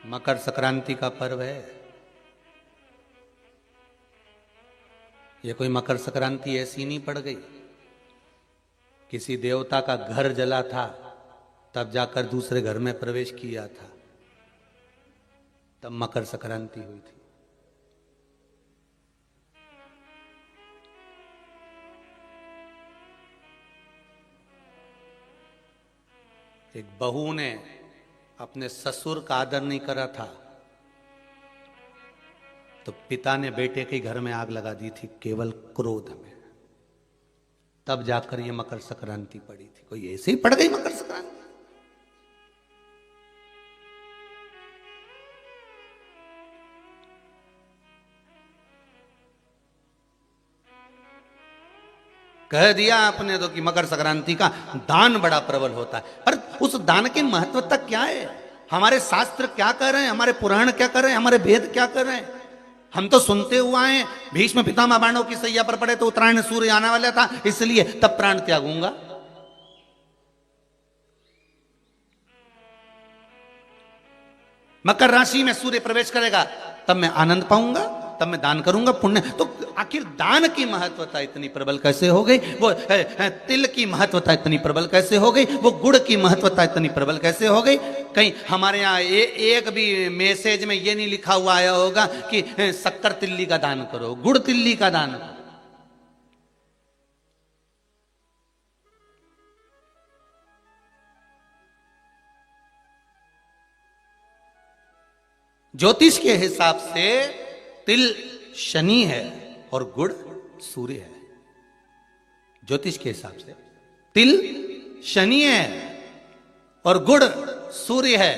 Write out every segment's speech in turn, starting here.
मकर संक्रांति का पर्व है। ये कोई मकर संक्रांति ऐसी नहीं पड़ गई। किसी देवता का घर जला था तब जाकर दूसरे घर में प्रवेश किया था, तब मकर संक्रांति हुई थी। एक बहू ने अपने ससुर का आदर नहीं करा था तो पिता ने बेटे के घर में आग लगा दी थी, केवल क्रोध में। तब जाकर ये मकर संक्रांति पड़ी थी। कोई ऐसे ही पड़ गई मकर संक्रांति? कह दिया आपने तो कि मकर संक्रांति का दान बड़ा प्रबल होता है, पर उस दान की महत्वता क्या है? हमारे शास्त्र क्या कर रहे हैं, हमारे पुराण क्या कर रहे हैं, हमारे वेद क्या कर रहे हैं? हम तो सुनते हुए आए भीष्म पितामह बाणों की सैया पर पड़े तो उत्तरायण सूर्य आने वाला था, इसलिए तब प्राण त्यागूंगा। मकर राशि में सूर्य प्रवेश करेगा तब मैं आनंद पाऊंगा, तब मैं दान करूंगा, पुण्य। तो आखिर दान की महत्वता इतनी प्रबल कैसे हो गई? वो तिल की महत्वता इतनी प्रबल कैसे हो गई? वो गुड़ की महत्वता इतनी प्रबल कैसे हो गई? कहीं हमारे यहाँ एक भी मैसेज में ये नहीं लिखा हुआ आया होगा कि शक्कर तिल्ली का दान करो, गुड़ तिल्ली का दान करो। ज्योतिष के हिसाब से तिल शनि है और गुड़ सूर्य है। ज्योतिष के हिसाब से तिल शनि है और गुड़ सूर्य है।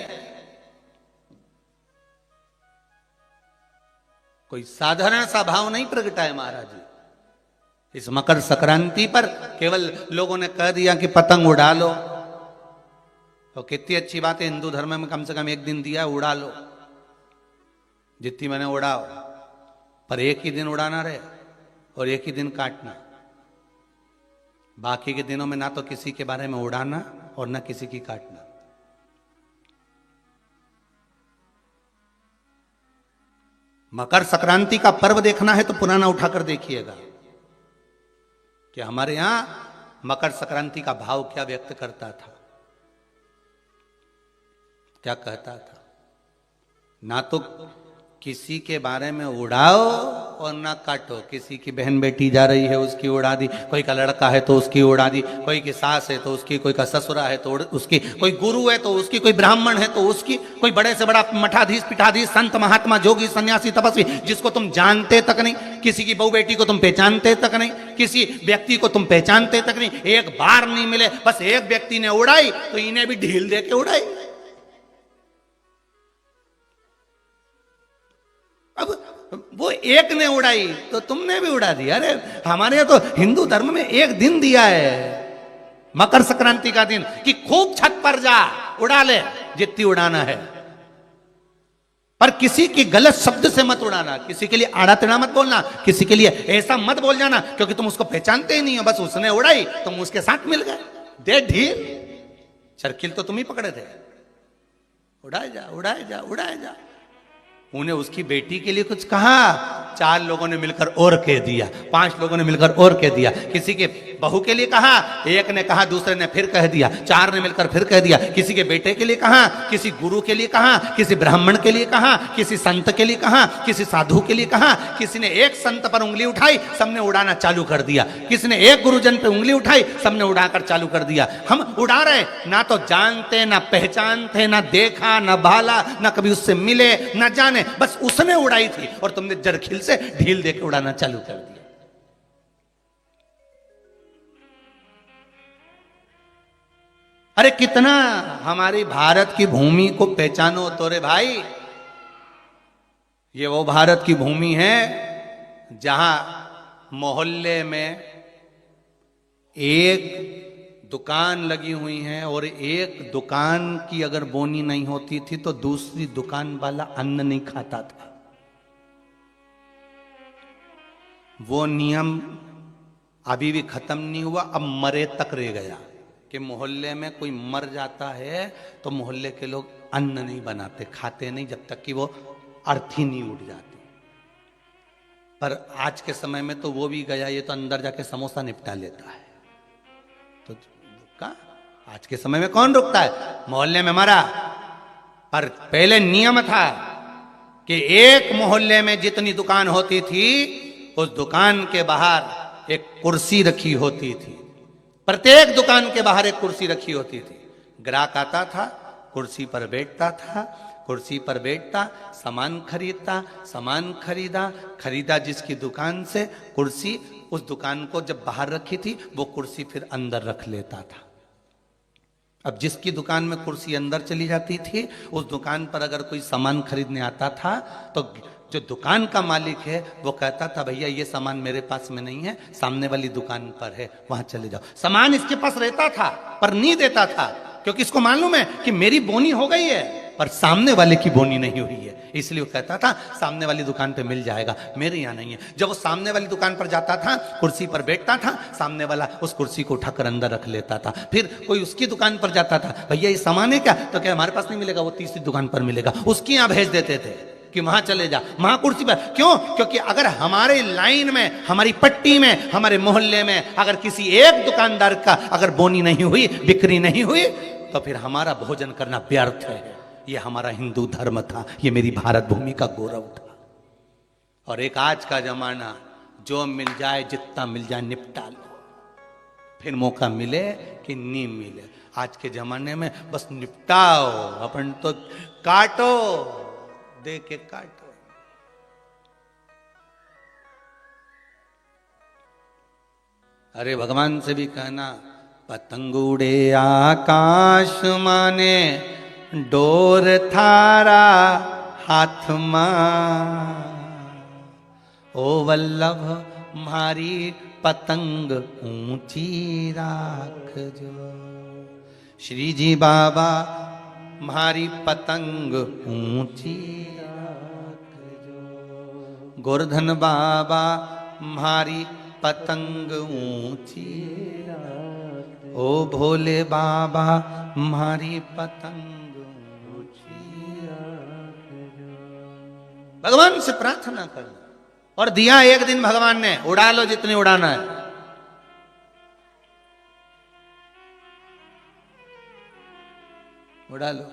कोई साधारण सा भाव नहीं प्रगटा है महाराज जी। इस मकर संक्रांति पर केवल लोगों ने कह दिया कि पतंग उड़ा लो, तो कितनी अच्छी बात है। हिंदू धर्म में कम से कम एक दिन दिया, उड़ा लो जितनी मैंने उड़ाओ, पर एक ही दिन उड़ाना रहे और एक ही दिन काटना। बाकी के दिनों में ना तो किसी के बारे में उड़ाना और ना किसी की काटना। मकर संक्रांति का पर्व देखना है तो पुराना उठाकर देखिएगा कि हमारे यहां मकर संक्रांति का भाव क्या व्यक्त करता था, क्या कहता था। ना तो किसी के बारे में उड़ाओ और ना काटो। किसी की बहन बेटी जा रही है उसकी उड़ा दी, कोई का लड़का है तो उसकी उड़ा दी, कोई की सास है तो उसकी, कोई का ससुरा है तो उसकी, कोई गुरु है तो उसकी, कोई ब्राह्मण है तो उसकी, कोई बड़े से बड़ा मठाधीश पीठाधीश संत महात्मा जोगी सन्यासी तपस्वी जिसको तुम जानते तक नहीं, किसी की बहू बेटी को तुम पहचानते तक नहीं, किसी व्यक्ति को तुम पहचानते तक नहीं, एक बार नहीं मिले, बस एक व्यक्ति ने उड़ाई तो इन्हें भी ढील दे के उड़ाई। अब वो एक ने उड़ाई तो तुमने भी उड़ा दिया। अरे हमारे यहाँ तो हिंदू धर्म में एक दिन दिया है मकर संक्रांति का दिन कि खूब छत पर जा उड़ा ले जितनी उड़ाना है, पर किसी की गलत शब्द से मत उड़ाना, किसी के लिए आड़ा टेढ़ा मत बोलना, किसी के लिए ऐसा मत बोल जाना क्योंकि तुम उसको पहचानते ही नहीं हो। बस उसने उड़ाई तुम उसके साथ मिल गए, दे ढील। सर्किल तो तुम ही पकड़े थे। उड़ाए जा उड़ाए जा उड़ाए जा। उन्हें उसकी बेटी के लिए कुछ कहा, 4 लोगों ने मिलकर और कह दिया, 5 लोगों ने मिलकर और कह दिया। किसी के बहू के लिए कहा, एक ने कहा, दूसरे ने फिर कह दिया, 4 ने मिलकर फिर कह दिया। किसी के बेटे के लिए कहा, किसी गुरु के लिए कहा, किसी ब्राह्मण के लिए कहा, किसी संत के लिए कहा, किसी साधु के लिए कहा। किसी ने एक संत पर उंगली उठाई, सबने उड़ाना चालू कर दिया। किसी ने एक गुरुजन पे उंगली उठाई, सबने उड़ाकर चालू कर दिया। हम उड़ा रहे, ना तो जानते ना पहचानते, ना देखा ना भाला, ना कभी उससे मिले ना जाने, बस उसने उड़ाई थी और तुमने जरखिल से ढील देकर उड़ाना चालू कर दिया। अरे कितना हमारी भारत की भूमि को पहचानो तो रे भाई। ये वो भारत की भूमि है जहां मोहल्ले में एक दुकान लगी हुई है और एक दुकान की अगर बोनी नहीं होती थी तो दूसरी दुकान वाला अन्न नहीं खाता था। वो नियम अभी भी खत्म नहीं हुआ, अब मरे तक रह गया कि मोहल्ले में कोई मर जाता है तो मोहल्ले के लोग अन्न नहीं बनाते, खाते नहीं जब तक कि वो अर्थी नहीं उठ जाती। पर आज के समय में तो वो भी गया, ये तो अंदर जाके समोसा निपटा लेता है। तो का आज के समय में कौन रुकता है? मोहल्ले में मरा, पर पहले नियम था कि एक मोहल्ले में जितनी दुकान होती थी उस दुकान के बाहर एक कुर्सी रखी होती थी। प्रत्येक दुकान के बाहर एक कुर्सी रखी होती थी। ग्राहक आता था, कुर्सी पर बैठता था, कुर्सी पर बैठता, सामान खरीदता, सामान खरीदा जिसकी दुकान से, कुर्सी उस दुकान को जब बाहर रखी थी वो कुर्सी फिर अंदर रख लेता था। अब जिसकी दुकान में कुर्सी अंदर चली जाती थी, उस दुकान पर अगर कोई सामान खरीदने आता था तो जो दुकान का मालिक है वो कहता था भैया ये सामान मेरे पास में नहीं है, सामने वाली दुकान पर है, वहां चले जाओ। सामान इसके पास रहता था पर नहीं देता था, क्योंकि इसको मालूम है कि मेरी बोनी हो गई है पर सामने वाले की बोनी नहीं हुई है, इसलिए वो कहता था सामने वाली दुकान पे मिल जाएगा, मेरे यहाँ नहीं है। जब वो सामने वाली दुकान पर जाता था, कुर्सी पर बैठता था, सामने वाला उस कुर्सी को उठाकर अंदर रख लेता था। फिर कोई उसकी दुकान पर जाता था, भैया ये सामान है क्या? तो क्या हमारे पास नहीं मिलेगा, वो तीसरी दुकान पर मिलेगा, उसकी यहाँ भेज देते थे कि वहां चले जा, वहां कुर्सी पर। क्यों? क्योंकि अगर हमारे लाइन में, हमारी पट्टी में, हमारे मोहल्ले में अगर किसी एक दुकानदार का अगर बोनी नहीं हुई, बिक्री नहीं हुई, तो फिर हमारा भोजन करना व्यर्थ है। ये हमारा हिंदू धर्म था, ये मेरी भारत भूमि का गौरव था। और एक आज का जमाना, जो मिल जाए जितना मिल जाए निपटा लो, फिर मौका मिले कि नहीं मिले। आज के जमाने में बस निपटाओ, अपन तो काटो, दे के काटो। अरे भगवान से भी कहना, पतंग उड़े आकाश माने, डोर थारा हाथ मां, ओ वल्लभ मारी पतंग ऊंची राख जो। श्री जी बाबा मारी पतंग ऊंची राख जो, गोवर्धन बाबा मारी पतंग ऊंची राख, ओ भोले बाबा मारी पतंग ऊंची राख जो। भगवान से प्रार्थना करना, और दिया एक दिन भगवान ने, उड़ा लो जितनी उड़ाना है। उड़ा लो।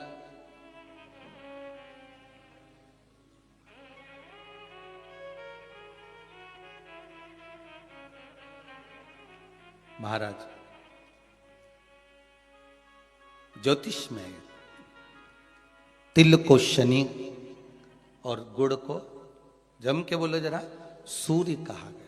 महाराज ज्योतिष में तिल को शनि और गुड़ को जम के बोलो जरा सूर्य कहा गया।